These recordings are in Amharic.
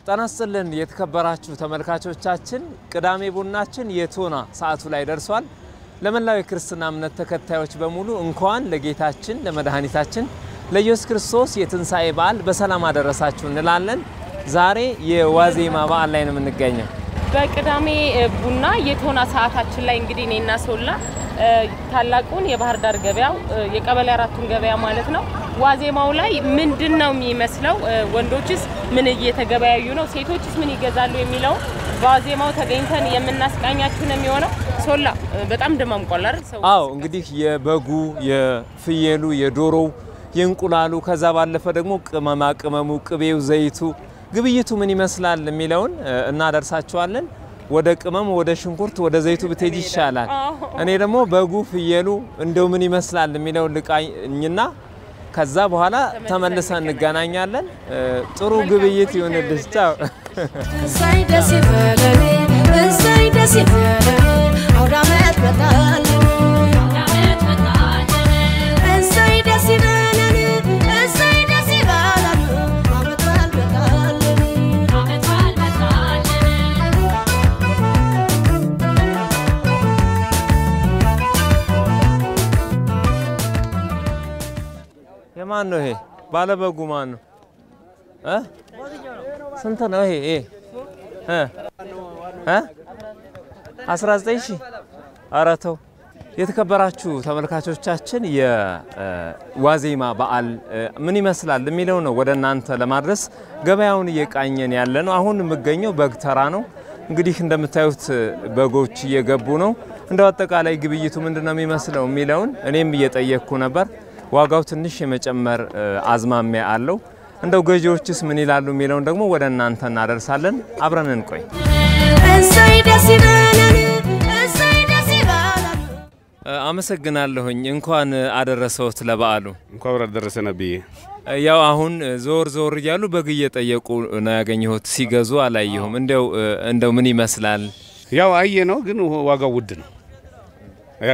ጣናስልን የተከበራችሁ ተመልካቾቻችን ቅዳሜ ቡናችን የቶና ሰዓቱ ላይ ደርሷል። ለመላው የክርስትና እምነት ተከታዮች በሙሉ እንኳን ለጌታችን ለመድኃኒታችን ለኢየሱስ ክርስቶስ የትንሳኤ በዓል በሰላም አደረሳችሁ እንላለን። ዛሬ የዋዜማ በዓል ላይ ነው የምንገኘው። በቅዳሜ ቡና የቶና ሰዓታችን ላይ እንግዲህ እኔና ሶላ ታላቁን የባህር ዳር ገበያው የቀበሌ አራቱን ገበያ ማለት ነው ዋዜማው ላይ ምንድነው የሚመስለው ወንዶችስ ምን እየተገበያዩ ነው ሴቶችስ ምን ይገዛሉ የሚለው ዋዜማው ተገኝተን የምናስቃኛችሁ ነው የሚሆነው። ሶላ በጣም ደማምቋል አይደል ሰው? አዎ እንግዲህ የበጉ የፍየሉ የዶሮው የእንቁላሉ ከዛ ባለፈ ደግሞ ቅመማ ቅመሙ ቅቤው ዘይቱ ግብይቱ ምን ይመስላል የሚለውን እናደርሳችኋለን። ወደ ቅመም ወደ ሽንኩርት ወደ ዘይቱ ብትሄጂ ይሻላል። እኔ ደግሞ በጉ ፍየሉ እንደው ምን ይመስላል የሚለውን ልቃኝና ከዛ በኋላ ተመልሰን እንገናኛለን። ጥሩ ግብይት ይሁንልሽ። ቻው። እሰይ ደስ ይበለን አውዳመት በጣል እሰይ ደስ ይበለን አመት በጣል የማን ነው ይሄ? ባለበጉ ማን ነው? ስንት ነው ይሄ? 19000 አራተው። የተከበራችሁ ተመልካቾቻችን የዋዜማ በዓል ምን ይመስላል የሚለው ነው ወደ እናንተ ለማድረስ ገበያውን እየቃኘን ያለ ነው። አሁን የምገኘው በግ ተራ ነው። እንግዲህ እንደምታዩት በጎች እየገቡ ነው። እንደው አጠቃላይ ግብይቱ ምንድነው የሚመስለው የሚለውን እኔም እየጠየቅኩ ነበር። ዋጋው ትንሽ የመጨመር አዝማሚያ አለው። እንደው ገዢዎችስ ምን ይላሉ የሚለውን ደግሞ ወደ እናንተ እናደርሳለን። አብረን እንቆይ። እሰይ ደስ ይበለን አመሰግናለሁኝ። እንኳን አደረሰዎት ለበዓሉ። እንኳን አደረሰ ነብይ። ያው አሁን ዞር እያሉ በግ እየጠየቁ ነው ያገኘሁት። ሲገዙ አላየሁም። እንደው ምን ይመስላል? ያው አየ ነው ግን ዋጋው ውድ ነው።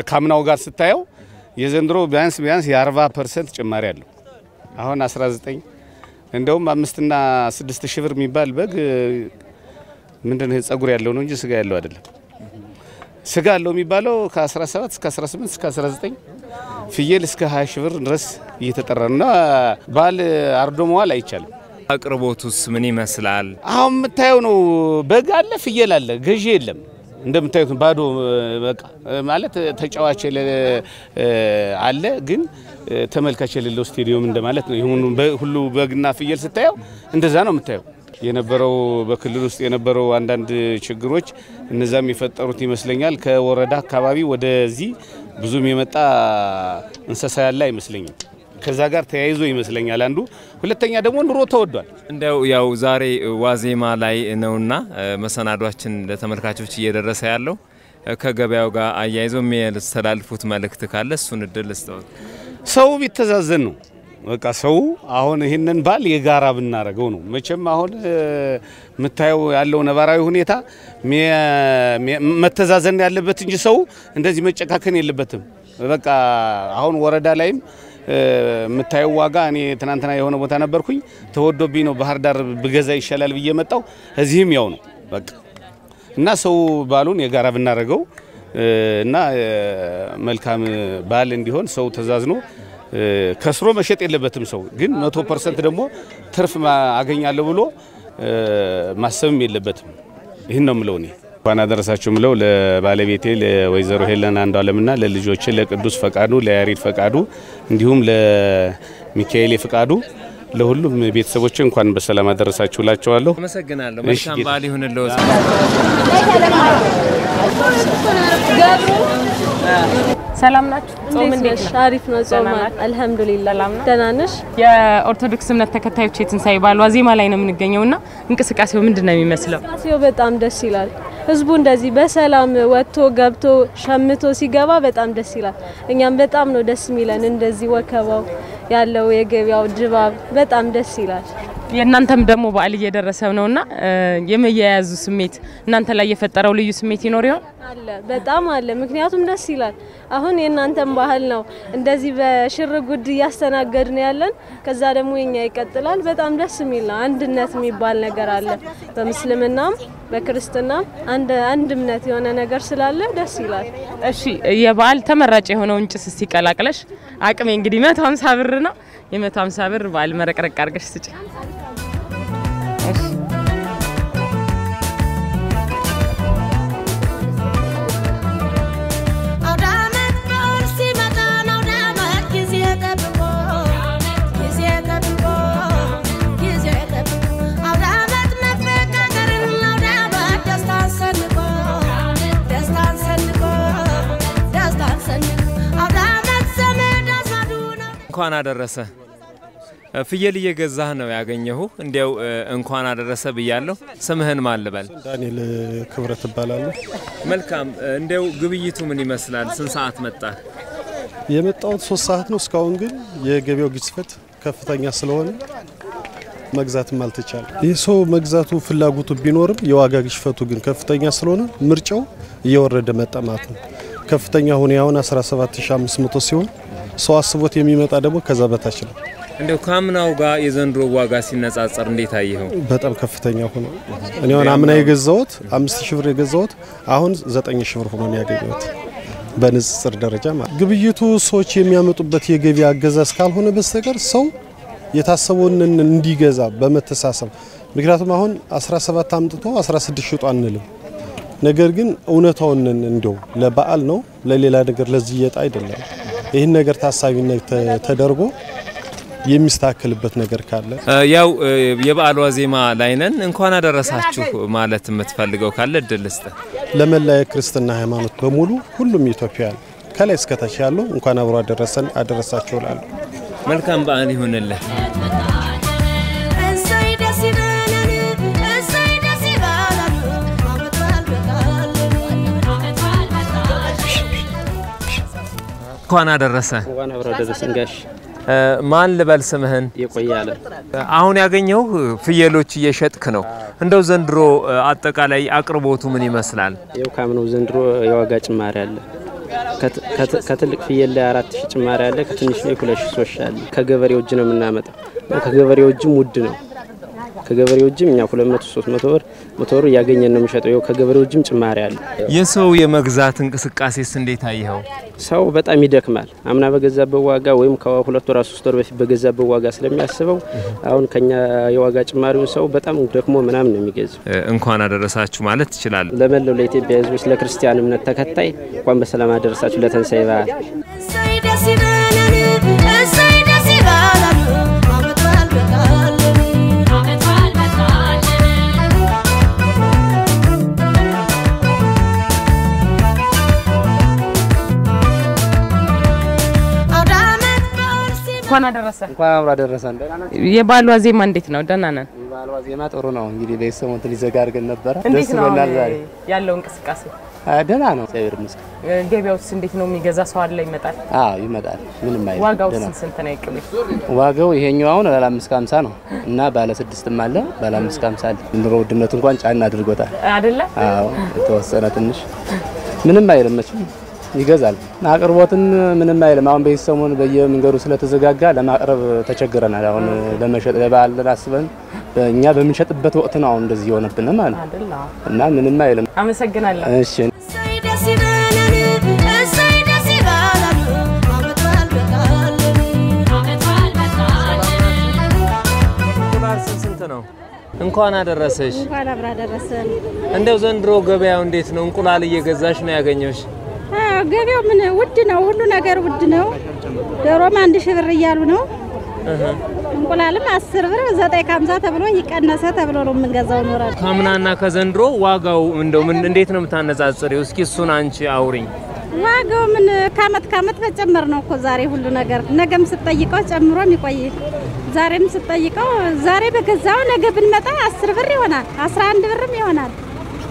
ካምናው ጋር ስታየው የዘንድሮ ቢያንስ የ40% ጭማሪ አለው። አሁን 19 እንደውም 5 እና 6 ሺህ ብር የሚባል በግ ምንድነው ጸጉር ያለው ነው እንጂ ስጋ ያለው አይደለም። ስጋ ያለው የሚባለው ከ17 እስከ 18 እስከ 19 ፍየል እስከ 20 ሺህ ብር ድረስ እየተጠራና ባል አርዶ መዋል አይቻልም። አቅርቦቱስ ምን ይመስላል? አሁን የምታየው ነው በግ አለ ፍየል አለ ገዢ የለም። እንደምታዩት ባዶ በቃ ማለት ተጫዋች አለ ግን ተመልካች የሌለው ስቴዲየም እንደማለት ነው። ይሁን ሁሉ በግና ፍየል ስታየው እንደዛ ነው የምታየው። የነበረው በክልል ውስጥ የነበረው አንዳንድ ችግሮች እነዛም የፈጠሩት ይመስለኛል። ከወረዳ አካባቢ ወደዚህ ብዙም የመጣ እንሰሳ ያለ አይመስለኝም። ከዛ ጋር ተያይዞ ይመስለኛል አንዱ። ሁለተኛ ደግሞ ኑሮ ተወዷል። እንደው ያው ዛሬ ዋዜማ ላይ ነውና መሰናዷችን ለተመልካቾች እየደረሰ ያለው ከገበያው ጋር አያይዞ የሚያስተላልፉት መልእክት ካለ እሱን እድል ልስጠው። ሰው ቢተዛዘን ነው በቃ ሰው አሁን ይሄንን ባል የጋራ ብናረገው ነው። መቼም አሁን መታየው ያለው ነባራዊ ሁኔታ መተዛዘን ያለበት እንጂ ሰው እንደዚህ መጨካከን የለበትም። በቃ አሁን ወረዳ ላይም መታየው ዋጋ እኔ ትናንትና የሆነ ቦታ ነበርኩኝ ተወዶብኝ ነው ባህር ዳር ብገዛ ይሻላል ብዬ መጣው። እዚህም ያው ነው በቃ እና ሰው ባሉን የጋራ ብናረገው እና መልካም ባል እንዲሆን ሰው ተዛዝኖ ከስሮ መሸጥ የለበትም። ሰው ግን 100% ደግሞ ትርፍ አገኛለሁ ብሎ ማሰብም የለበትም። ይሄን ነው ምለው እኔ። እንኳን አደረሳችሁ ምለው ለባለቤቴ ለወይዘሮ ሄለን አንዷለምና ለልጆቼ ለቅዱስ ፈቃዱ ለያሪድ ፈቃዱ እንዲሁም ለሚካኤል ፈቃዱ ለሁሉም ቤተሰቦቼ እንኳን በሰላም አደረሳችሁላችኋለሁ። አመሰግናለሁ። መልካም በዓል ይሁንልዎ። ሰላም ናችሁ? ጾም እንዴት ነው? አሪፍ ነው። ጾም አልহামዱሊላህ ደህና ነሽ? የኦርቶዶክስ እምነት ተከታዮች የትንሳኤ በዓል ዋዜማ ላይ ነው የምንገኘውና እንቅስቃሴው ምንድነው የሚመስለው? እንቅስቃሴው በጣም ደስ ይላል። ህዝቡ እንደዚህ በሰላም ወጥቶ ገብቶ ሸምቶ ሲገባ በጣም ደስ ይላል። እኛም በጣም ነው ደስ የሚለን እንደዚህ ወከባው ያለው የገበያው ድባብ በጣም ደስ ይላል። የእናንተም ደግሞ በዓል እየደረሰ ነውና የመያያዙ ስሜት እናንተ ላይ የፈጠረው ልዩ ስሜት ይኖር ይሆን? አለ በጣም አለ ምክንያቱም ደስ ይላል አሁን የናንተም ባህል ነው እንደዚህ በሽር ጉድ ያስተናገድን ያለን ከዛ ደግሞ የኛ ይቀጥላል በጣም ደስ የሚል ነው አንድነት የሚባል ነገር አለ በሙስሊምናም በክርስትናም አንድ እምነት የሆነ ነገር ስላለ ደስ ይላል እሺ የበዓል ተመራጭ የሆነውን ጭስ ሲቀላቅለሽ አቅሜ እንግዲህ 150 ብር ነው የ150 ብር በዓል መረቅረቅ አድርገሽ ስጪ እሺ እንኳን አደረሰ ፍየል እየገዛህ ነው ያገኘሁ እንዴው እንኳን አደረሰ ብያለሁ ስምህን ማን ልበል ዳንኤል ክብረት ይባላል መልካም እንዴው ግብይቱ ምን ይመስላል ስንት ሰዓት መጣ የመጣው 3 ሰዓት ነው እስካሁን ግን የገበያው ግዝፈት ከፍተኛ ስለሆነ መግዛትም አልተቻለ ይሄው መግዛቱ ፍላጎቱ ቢኖርም የዋጋ ግሽፈቱ ግን ከፍተኛ ስለሆነ ምርጫው እየወረደ መጣማት ነው ከፍተኛ ሆነ ያውን 17500 ሲሆን ሰው አስቦት የሚመጣ ደግሞ ከዛ በታች ነው እንደው ካምናው ጋር የዘንድሮ ዋጋ ሲነጻጸር እንዴት አየኸው በጣም ከፍተኛ ሆነ እኔ አምና የገዛሁት 5000 ብር የገዛሁት አሁን 9000 ብር ሆኖ ነው ያገኘሁት በንጽጽር ደረጃ ማለት ግብይቱ ሰዎች የሚያመጡበት የገበያ አገዛዝ ካልሆነ በስተቀር ሰው የታሰበውን እንዲገዛ በመተሳሰብ ምክንያቱም አሁን 17 አምጥቶ 16 ሽጦ አንልም ነገር ግን እውነታውን እንደው ለበዓል ነው ለሌላ ነገር ለዚህ የጣ አይደለም ይሄን ነገር ታሳቢነት ተደርጎ የሚስተካከልበት ነገር ካለ ያው የበዓል ዋዜማ ላይ ነን እንኳን አደረሳችሁ ማለት የምትፈልገው ካለ እድልስተ ለመላው ክርስትና ሃይማኖት በሙሉ ሁሉም ኢትዮጵያውያን ከላይ እስከ ታች ያለው እንኳን አብሮ አደረሳችሁ ላሉ መልካም በዓል ይሁንልህ እንኳን አደረሰ እንኳን አብሮ አደረሰን ጋሽ ማን ልበል ስምህን የቆያለ አሁን ያገኘው ፍየሎች እየሸጥክ ነው እንደው ዘንድሮ አጠቃላይ አቅርቦቱ ምን ይመስላል ያው ካምነው ዘንድሮ የዋጋ ጭማሪ አለ ከትልቅ ፍየል ላይ 4000 ጭማሪ አለ ከትንሽ ላይ 2000 አለ ከገበሬው እጅ ነው የምናመጣው ከገበሬው እጅም ውድ ነው ከገበሬው እጅም እኛ 200 300 ብር ሞተሩ ያገኘን ነው የሚሸጠው ከገበሬው እጅም ጭማሪ አለ የሰው የመግዛት እንቅስቃሴስ እንዴት አየኸው ሰው በጣም ይደክማል አምና በገዛበት ዋጋ ወይም ከ2 ወር 3 ወር በፊት በገዛበት ዋጋ ስለሚያስበው አሁን ከኛ የዋጋ ጭማሪው ሰው በጣም ደክሞ ምናምን ነው የሚገዛው እንኳን አደረሳችሁ ማለት ይችላል ለመላው ለኢትዮጵያ ሕዝቦች ለክርስቲያን እምነት ተከታይ እንኳን በሰላም አደረሳችሁ ለተንሳይ በዓል እንኳን አደረሰ እንኳን አብሮ አደረሰን የበዓል ዋዜማ እንዴት ነው ደህና ነን የበዓል ዋዜማ ጥሩ ነው እንግዲህ ለሰሞኑን ሊዘጋ አድርገን ነበር ደስ ብሎናል ዛሬ ያለው እንቅስቃሴ ደህና ነው እግዚአብሔር ይመስገን ገበያውስ እንዴት ነው የሚገዛ ሰው አለ ይመጣል ይመጣል ምንም አይደለም ዋጋው ስንት ነው ይቅል ዋጋው ይሄኛው አሁን ባለ 550 ነው እና ባለ 6ም አለ ባለ 550 አለ ኑሮ ውድነቱ እንኳን ጫና አድርጎታል አይደለ ተወሰነ ትንሽ ምንም አይደለም ይገዛል አቅርቦትን ምንም አይልም አሁን በየሰሞኑ በየመንገዱ ስለተዘጋጋ ለማቅረብ ተቸግረናል አሁን ለመሸጥ ለበዓል አስበን እኛ በመንሸጥበት ወቅት ነው አሁን እንደዚህ የሆነብን ማለት አይደለ እና ምንም አይልም አመሰግናለሁ እሺ እንኳን አደረሰሽ እንኳን አብራ አደረሰን እንደው ዘንድሮ ገበያው እንዴት ነው እንቁላል እየገዛሽ ነው ያገኘሽ ገበያው ምን ውድ ነው ሁሉ ነገር ውድ ነው ዶሮም 1000 ብር ይያሉ ነው እንቁላልም 10 ብር 950 ተብሎ ይቀነሰ ተብሎ ነው የምንገዛው ኖራል ካምናና ከዘንድሮ ዋጋው እንደው ምን እንዴት ነው የምታነጻጽሪው እስኪ እሱን አንቺ አውሪኝ ዋጋው ምን ካመት በጨመር ነው እኮ ዛሬ ሁሉ ነገር ነገም ስትጠይቀው ጨምሮም ይቆይ ዛሬም ስትጠይቀው ዛሬ በገዛው ነገ ብንመጣ 10 ብር ይሆናል 11 ብርም ይሆናል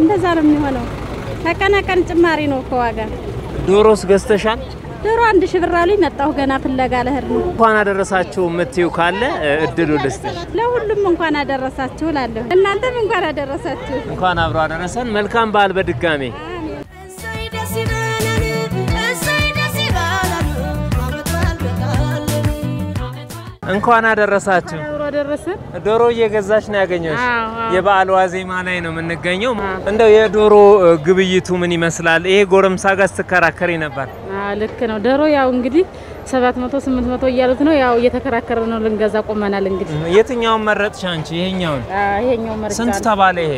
እንደዛ ነው የሚሆነው ተቀናቀን ጭማሪ ነው እኮ ዋጋ ዶሮስ ገዝተሻል ዶሮ 1000 ብር አሉኝ መጣሁ ገና ፍለጋ ለህር ነው እንኳን አደረሳችሁ ምትዩ ካለ እድሉ ልስጥሽ ለሁሉም እንኳን አደረሳችሁ ላለሁ እናንተም እንኳን አደረሳችሁ እንኳን አብሮ አደረሰን መልካም በዓል በድጋሜ አሜን እንኳን አደረሳችሁ። አደረሰን። ዶሮ እየገዛች ነው ያገኘሽ? የበዓል ዋዜማ ላይ ነው የምንገኘው። እንደው የዶሮ ግብይቱ ምን ይመስላል? ይሄ ጎረምሳ ጋር ስትከራከሪ ነበር። ልክ ነው። ዶሮ ያው እንግዲህ 700 800 እያሉት ነው። ያው እየተከራከረ ነው ልንገዛ ቆመናል። እንግዲህ የትኛውን መረጥሽ አንቺ? ይሄኛውን? ይሄኛው መረጥሽ። ስንት ተባለ ይሄ?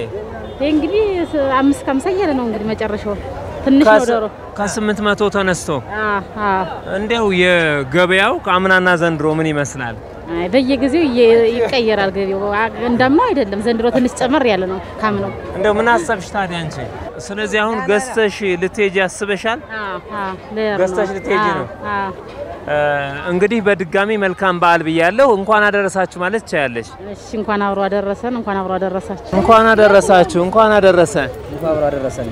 ይሄ እንግዲህ 550 እያለ ነው እንግዲህ መጨረሻው። ትንሽ ነው ዶሮ ከ800 ተነስቶ። እንደው የገበያው ከአምናና ዘንድሮ ምን ይመስላል? በየጊዜው ይቀየራል ገበያው። እንደማው አይደለም ዘንድሮ ትንሽ ጨመር ያለ ነው ካምነው። እንደው ምን አሰብሽ ታዲያ አንቺ? ስለዚህ አሁን ገዝተሽ ልትሄጂ አስበሻል? ገዝተሽ ልትሄጂ ነው? እንግዲህ በድጋሚ መልካም በዓል ብያለሁ። እንኳን አደረሳችሁ ማለት ትችያለሽ። እሺ እንኳን አብሮ አደረሰን። እንኳን አብሮ አደረሳችሁ። እንኳን አደረሳችሁ። እንኳን አደረሰ። እንኳን አብሮ አደረሰን።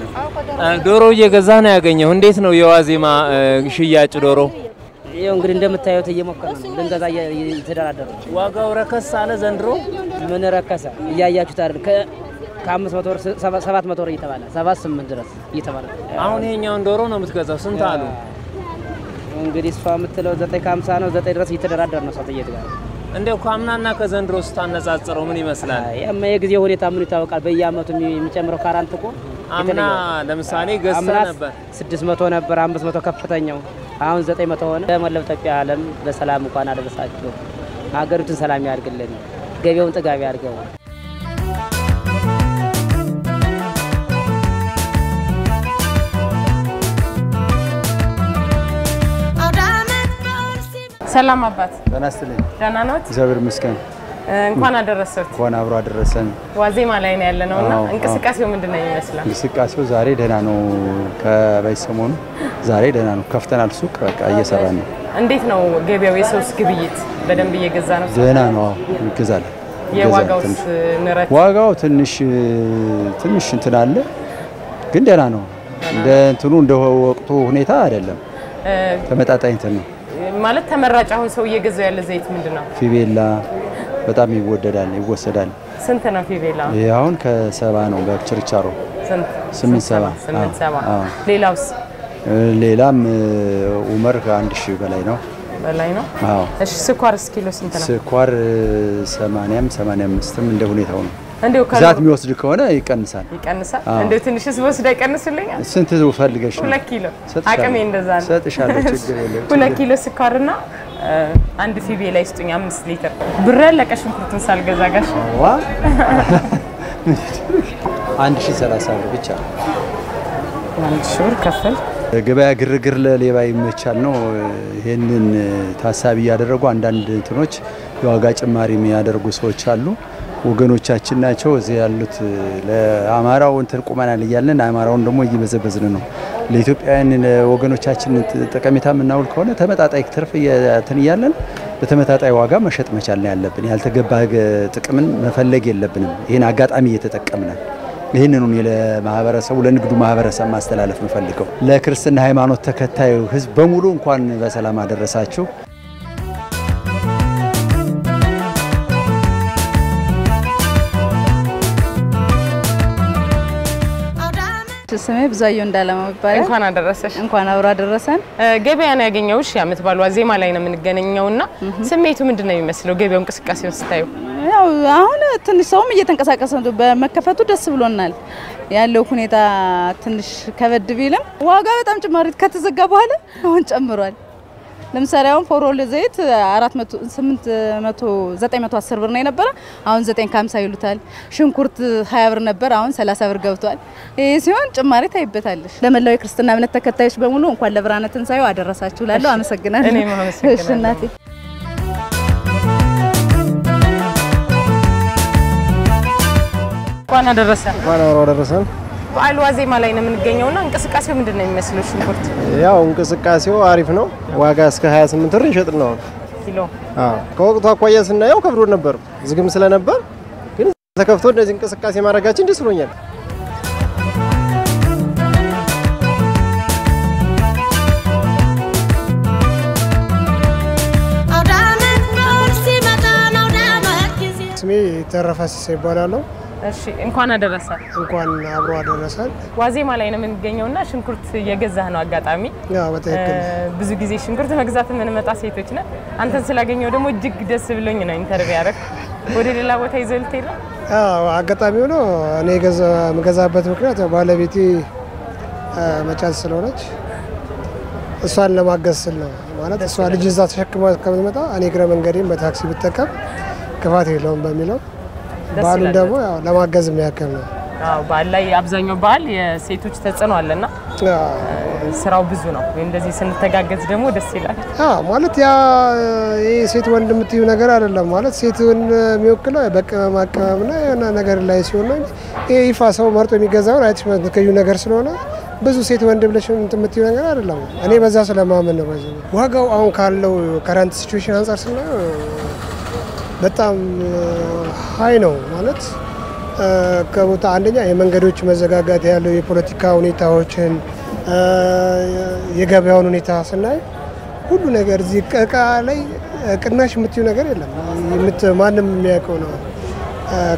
ዶሮ እየገዛ ነው ያገኘው። እንዴት ነው የዋዜማ ሽያጭ ዶሮ? ይሄው እንግዲህ እንደምታዩት እየሞከረ ነው ልንገዛ እየተደራደረ። ዋጋው ረከስ አለ ዘንድሮ? ምን ረከሰ? እያያችሁት አይደል? ከ500 ብር 700 ብር እየተባለ 78 ድረስ እየተባለ። አሁን ይሄኛውን ዶሮ ነው የምትገዛው? ስንት አሉ? እንግዲህ እሷ የምትለው 950 ነው። 9 ድረስ እየተደራደረ ነው ሰውዬ ጋር። እንደው ካምናና ከዘንድሮ ስታነጻጽረው ምን ይመስላል? ያማ የጊዜ ሁኔታ ምን ይታወቃል። በየአመቱ የሚጨምረው ካራንት እኮ አምና ለምሳሌ ገዝተ ነበር 600 ነበር 500 ከፍተኛው። አሁን 900 ሆነ። ለመላው ኢትዮጵያ ዓለም በሰላም እንኳን አደረሳችሁ። ሀገሪቱን ሰላም ያድርግልን። ገበያውን ጥጋቢ ያድርገው። ሰላም አባት። ደህና ነኝ። ደህና ነዎት? እግዚአብሔር ይመስገን። እንኳን አደረሰዎት። እንኳን አብሮ አደረሰን። ዋዜማ ላይ ነው ያለነውና እንቅስቃሴው ምንድነው ይመስላል? እንቅስቃሴው ዛሬ ደህና ነው። ከበይሰሞኑ ዛሬ ደህና ነው። ከፍተናል ሱቅ በቃ እየሰራን ነው። እንዴት ነው ገበያው? የሰውስ ግብይት በደንብ እየገዛ ነው? ደህና ነው። ይገዛል። የዋጋውስ ንረት? ዋጋው ትንሽ እንትን አለ ግን ደህና ነው። እንደ እንትኑ እንደ ወቅቱ ሁኔታ አይደለም። ተመጣጣኝ እንትን ነው ማለት። ተመራጭ አሁን ሰው እየገዛው ያለ ዘይት ምንድነው? ፊቤላ በጣም ይወሰዳል። ስንት ነው ፊቤላ? ይሄ አሁን ከ70 ነው በችርቻሮ። ስንት? 870። ሌላውስ? ሌላም ኡመር ከ1000 በላይ ነው። አዎ። እሺ ስኳርስ ኪሎ ስንት ነው? ስኳር 80ም 85ም እንደ ሁኔታው ነው። እንደው ዛት የሚወስድ ከሆነ ይቀንሳል። እንደው ትንሽስ ወስድ አይቀንስልኛል? ስንት ፈልገሽ ነው? 2 ኪሎ አቅሜ እንደዛ ነው። ሰጥሻለሁ፣ ችግር የለም። 2 ኪሎ ስኳርና አንድ ፊቤ ላይ ስጡኝ 5 ሊትር። ብር ያለቀ ሽንኩርቱን ሳልገዛ ጋሽ 1030 ብር ብቻ 1000 ብር ከፈል። ገበያ ግርግር ለሌባ ይመቻል ነው። ይሄንን ታሳቢ ያደረጉ አንዳንድ እንትኖች የዋጋ ጭማሪ የሚያደርጉ ሰዎች አሉ። ወገኖቻችን ናቸው እዚህ ያሉት። ለአማራው እንትን ቁመናል እያለን አማራውን ደግሞ እየበዘበዝን ነው። ለኢትዮጵያውያን ወገኖቻችን ጠቀሜታ የምናውል ከሆነ ተመጣጣኝ ትርፍ እንትን እያለን በተመጣጣኝ ዋጋ መሸጥ መቻል ነው ያለብን። ያልተገባ ጥቅምን መፈለግ የለብንም። ይሄን አጋጣሚ እየተጠቀምናል። ይሄንን ነው ለማህበረሰቡ ለንግዱ ማህበረሰብ ማስተላለፍ የምፈልገው። ለክርስትና ሃይማኖት ተከታዩ ህዝብ በሙሉ እንኳን በሰላም አደረሳችሁ። ስሜ ብዙአየሁ እንዳለማው ይባላል። እንኳን አደረሰሽ። እንኳን አብሮ አደረሰን። ገበያ ነው ያገኘውሽ? የዓመት በዓል ዋዜማ ላይ ነው የምንገናኘውና ስሜቱ ምንድነው የሚመስለው? ገበያው እንቅስቃሴው ስታዩ? ያው አሁን ትንሽ ሰውም እየተንቀሳቀሰ ነው። በመከፈቱ ደስ ብሎናል። ያለው ሁኔታ ትንሽ ከበድ ቢልም ዋጋ በጣም ጭማሪ ከተዘጋ በኋላ አሁን ጨምሯል። ለምሳሌ አሁን ፎሮል ዘይት 910 ብር ነው የነበረ፣ አሁን 950 ይሉታል። ሽንኩርት 20 ብር ነበር፣ አሁን 30 ብር ገብቷል። ይሄ ሲሆን ጭማሪ ታይበታለሽ። ለመላው የክርስትና እምነት ተከታዮች በሙሉ እንኳን ለብርሃነ ትንሣኤው አደረሳችሁ እላለሁ። አመሰግናለሁ። እኔም አመሰግናለሁ። እሺ እናቴ። እንኳን አደረሰን። እንኳን አደረሰን። በዓል ዋዜማ ላይ ነው የምንገኘውና እንቅስቃሴው ምንድነው የሚመስለው? ሽንኩርት ያው እንቅስቃሴው አሪፍ ነው። ዋጋ እስከ 28 ብር ይሸጥል ነው ኪሎ። ከወቅቱ አኳያ ስናየው ከብዶ ነበር፣ ዝግም ስለነበር ግን ተከፍቶ እንደዚህ እንቅስቃሴ ማድረጋችን ደስ ብሎኛል። አውዳመት ሲመጣ ነው አውዳመት ጊዜ ስሜ ተረፈ ሲሳይ ይባላል። እሺ እንኳን አደረሰ። እንኳን አብሮ አደረሰን። ዋዜማ ላይ ነው የምንገኘውና ሽንኩርት እየገዛህ ነው አጋጣሚ? ያው በትክክል ብዙ ጊዜ ሽንኩርት መግዛት የምንመጣ ሴቶች ነን። አንተን ስላገኘው ደግሞ እጅግ ደስ ብሎኝ ነው ኢንተርቪው ያደረክ። ወደ ሌላ ቦታ ይዘህ ልትሄድ ነው? አዎ አጋጣሚው ነው። እኔ የምገዛበት ምክንያት ባለቤቴ መጫት ስለሆነች እሷን ለማገዝ ስል ነው። ማለት እሷ ልጅ እዛ ተሸክማ ከምትመጣ እኔ እግረ መንገዴን በታክሲ ብጠቀም ክፋት የለውም በሚለው በዓሉን ደግሞ ያው ለማገዝ የሚያክል ነው። አዎ በዓል ላይ አብዛኛው በዓል የሴቶች ተጽዕኖ አለና ስራው ብዙ ነው። እንደዚህ ስንተጋገዝ ደግሞ ደስ ይላል። አዎ ማለት ያ የሴት ወንድ የምትዩ ነገር አይደለም። ማለት ሴትን የሚወክለው በቅመም አቀማምና የሆነ ነገር ላይ ሲሆን ነው። ይሄ ይፋ ሰው መርጦ የሚገዛውን አይተሽ የምትከዩ ነገር ስለሆነ ብዙ ሴት ወንድ ብለሽ የምትዩ ነገር አይደለም። እኔ በዛ ስለማመን ነው። ዋጋው አሁን ካለው ከረንት ሲቹዌሽን አንፃር ስናየው በጣም ሃይ ነው። ማለት ከቦታ አንደኛ የመንገዶች መዘጋጋት ያለው የፖለቲካ ሁኔታዎችን የገበያውን ሁኔታ ስናይ ሁሉ ነገር እዚህ እቃ ላይ ቅናሽ የምትዩ ነገር የለም። ማንም የሚያውቀው ነው።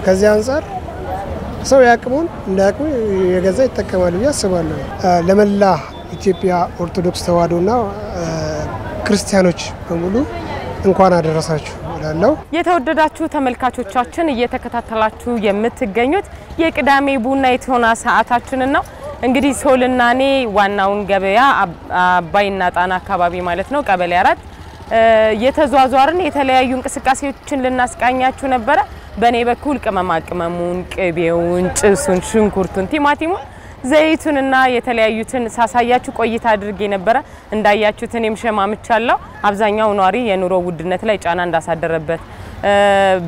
ከዚህ አንፃር ሰው ያቅሙን እንዳቅሙ የገዛ ይጠቀማል ብዬ አስባለሁ። ለመላ ኢትዮጵያ ኦርቶዶክስ ተዋሕዶና ክርስቲያኖች በሙሉ እንኳን አደረሳችሁ እላለሁ። የተወደዳችሁ ተመልካቾቻችን እየተከታተላችሁ የምትገኙት የቅዳሜ ቡና የቶና ሰዓታችንን ነው። እንግዲህ ሶልና እኔ ዋናውን ገበያ አባይና ጣና አካባቢ ማለት ነው ቀበሌ 4 የተዟዟርን የተለያዩ እንቅስቃሴዎችን ልናስቃኛችሁ ነበረ። በኔ በኩል ቅመማ ቅመሙን፣ ቅቤውን፣ ጭሱን፣ ሽንኩርቱን፣ ቲማቲሙን፣ ዘይቱንና የተለያዩትን ሳሳያችሁ ቆይታ አድርጌ ነበረ። እንዳያችሁት እኔም ሸማምቻለሁ። አብዛኛው ኗሪ የኑሮ ውድነት ላይ ጫና እንዳሳደረበት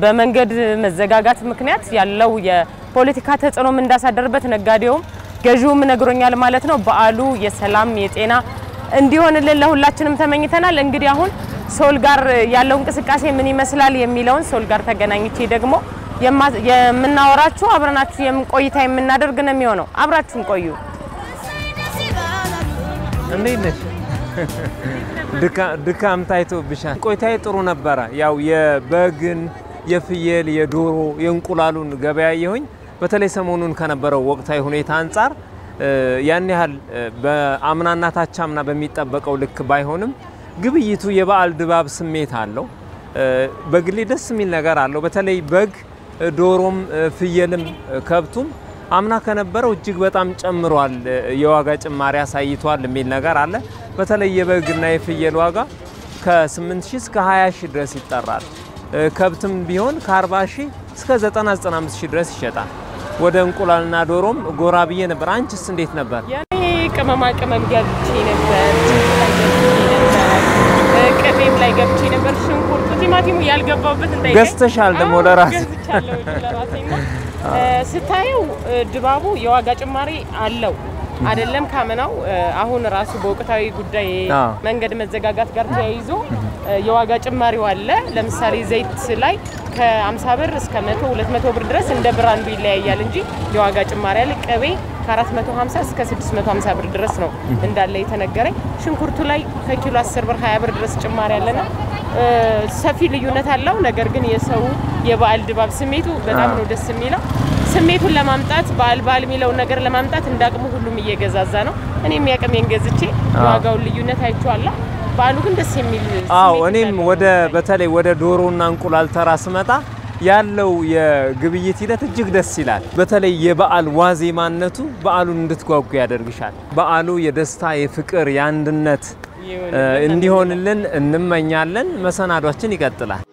በመንገድ መዘጋጋት ምክንያት ያለው የፖለቲካ ተጽዕኖም እንዳሳደረበት ነጋዴውም ገዢውም ነግሮኛል ማለት ነው። በዓሉ የሰላም የጤና እንዲሆንልን ለሁላችንም ተመኝተናል። እንግዲህ አሁን ሶል ጋር ያለው እንቅስቃሴ ምን ይመስላል የሚለውን ሶል ጋር ተገናኝቼ ደግሞ የምናወራችሁ አብረናችሁ ቆይታ የምናደርግ ነው የሚሆነው። አብራችሁን ቆዩ። እንዴት ነሽ? ድካም ታይቶብሻል። ቆይታዬ ጥሩ ነበረ። ያው የበግን፣ የፍየል፣ የዶሮ፣ የእንቁላሉን ገበያ ያየሁኝ። በተለይ ሰሞኑን ከነበረው ወቅታዊ ሁኔታ አንፃር ያን ያህል በአምናና ታቻምና በሚጠበቀው ልክ ባይሆንም ግብይቱ የበዓል ድባብ ስሜት አለው። በግሌ ደስ የሚል ነገር አለው። በተለይ በግ፣ ዶሮም፣ ፍየልም ከብቱም አምና ከነበረው እጅግ በጣም ጨምሯል። የዋጋ ጭማሪ አሳይቷል የሚል ነገር አለ። በተለይ የበግና የፍየል ዋጋ ከ8000 እስከ 20000 ድረስ ይጠራል። ከብትም ቢሆን ከ40000 እስከ 90-95 ድረስ ይሸጣል። ወደ እንቁላልና ዶሮም ጎራ ብዬ ነበር። አንቺስ እንዴት ነበር? ያኔ ቅመማ ቅመም ገብቼ ነበር፣ ቅቤም ላይ ገብቼ ነበር። ሽንኩርቱ፣ ቲማቲሙ ያልገባበት እንዳይገኝ ገዝተሻል ደግሞ ለራስሽ? ስታየው ድባቡ የዋጋ ጭማሪ አለው አይደለም ካመናው። አሁን ራሱ በወቅታዊ ጉዳይ መንገድ መዘጋጋት ጋር ተያይዞ የዋጋ ጭማሪው አለ። ለምሳሌ ዘይት ላይ ከ50 ብር እስከ 100-200 ብር ድረስ እንደ ብራንዱ ይለያያል እንጂ የዋጋ ጭማሪ አለ። ቅቤ ከ450 እስከ 650 ብር ድረስ ነው እንዳለ የተነገረኝ። ሽንኩርቱ ላይ ከኪሎ 10 ብር 20 ብር ድረስ ጭማሪ አለና ሰፊ ልዩነት አለው። ነገር ግን የሰው የበዓል ድባብ ስሜቱ በጣም ነው ደስ የሚለው። ስሜቱን ለማምጣት በዓል የሚለው ነገር ለማምጣት እንዳቅሙ ሁሉም እየገዛዛ ነው። እኔም ያቅሜን ገዝቼ ዋጋውን ልዩነት አይቼዋለሁ። በዓሉ ግን ደስ የሚል እኔም በተለይ ወደ ዶሮና እንቁላል ተራ ስመጣ ያለው የግብይት ሂደት እጅግ ደስ ይላል። በተለይ የበዓል ዋዜማነቱ በዓሉን እንድትጓጉ ያደርግሻል። በዓሉ የደስታ፣ የፍቅር፣ የአንድነት እንዲሆንልን እንመኛለን። መሰናዷችን ይቀጥላል።